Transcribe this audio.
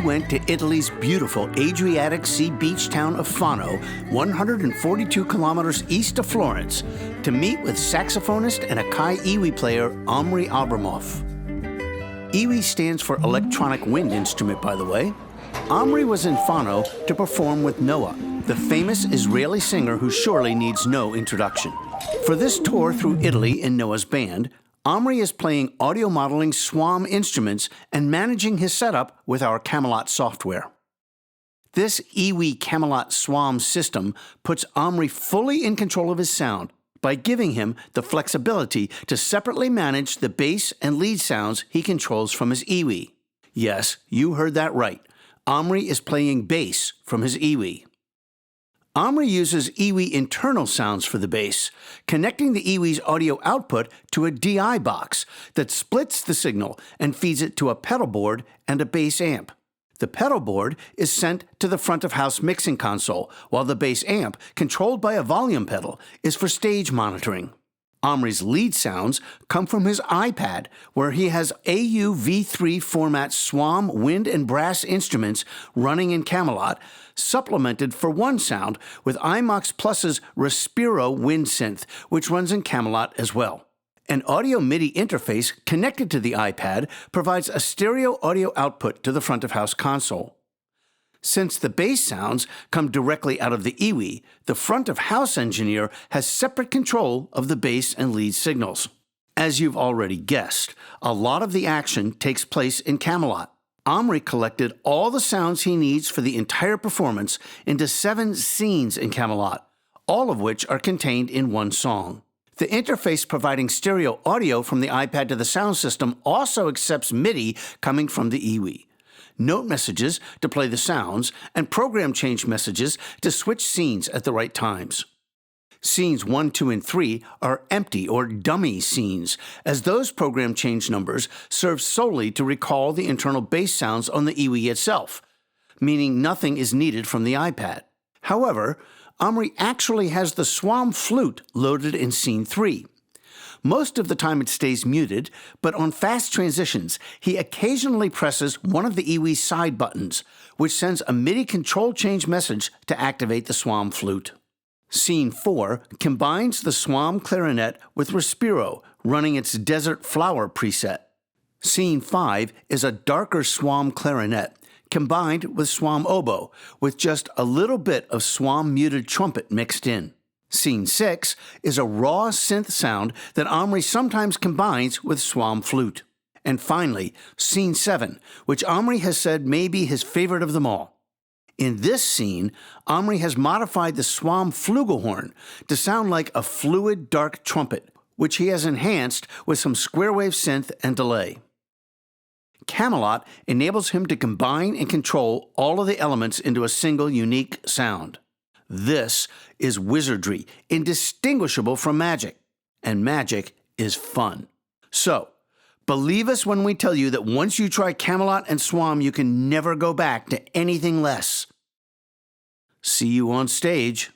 went to Italy's beautiful Adriatic Sea beach town of Fano, 142 kilometers east of Florence, to meet with saxophonist and Akai EWI player Omri Abramov. EWI stands for electronic wind instrument, by the way. Omri was in Fano to perform with Noah, the famous Israeli singer who surely needs no introduction. For this tour through Italy in Noah's band, Omri is playing audio modeling SWAM instruments and managing his setup with our Camelot software. This EWI Camelot SWAM system puts Omri fully in control of his sound by giving him the flexibility to separately manage the bass and lead sounds he controls from his EWI. Yes, you heard that right. Omri is playing bass from his EWI. Omri uses EWI internal sounds for the bass, connecting the EWI's audio output to a DI box that splits the signal and feeds it to a pedal board and a bass amp. The pedal board is sent to the front-of-house mixing console, while the bass amp, controlled by a volume pedal, is for stage monitoring. Omri's lead sounds come from his iPad, where he has AU-V3 format SWAM wind and brass instruments running in Camelot, supplemented for one sound with iMox Plus's Respiro wind synth, which runs in Camelot as well. An audio MIDI interface connected to the iPad provides a stereo audio output to the front-of-house console. Since the bass sounds come directly out of the EWI, the front-of-house engineer has separate control of the bass and lead signals. As you've already guessed, a lot of the action takes place in Camelot. Omri collected all the sounds he needs for the entire performance into 7 scenes in Camelot, all of which are contained in one song. The interface providing stereo audio from the iPad to the sound system also accepts MIDI coming from the EWI. Note messages to play the sounds, and program change messages to switch scenes at the right times. Scenes 1, 2, and 3 are empty or dummy scenes, as those program change numbers serve solely to recall the internal bass sounds on the EWI itself, meaning nothing is needed from the iPad. However, Omri actually has the SWAM flute loaded in Scene 3. Most of the time it stays muted, but on fast transitions, he occasionally presses one of the EWI side buttons, which sends a MIDI control change message to activate the SWAM flute. Scene 4 combines the SWAM clarinet with Respiro, running its Desert Flower preset. Scene 5 is a darker SWAM clarinet, combined with SWAM oboe, with just a little bit of SWAM muted trumpet mixed in. Scene 6 is a raw synth sound that Omri sometimes combines with SWAM flute. And finally, Scene 7, which Omri has said may be his favorite of them all. In this scene, Omri has modified the SWAM flugelhorn to sound like a fluid dark trumpet, which he has enhanced with some square wave synth and delay. Camelot enables him to combine and control all of the elements into a single unique sound. This is wizardry, indistinguishable from magic, and magic is fun. So, believe us when we tell you that once you try Camelot and SWAM, you can never go back to anything less. See you on stage.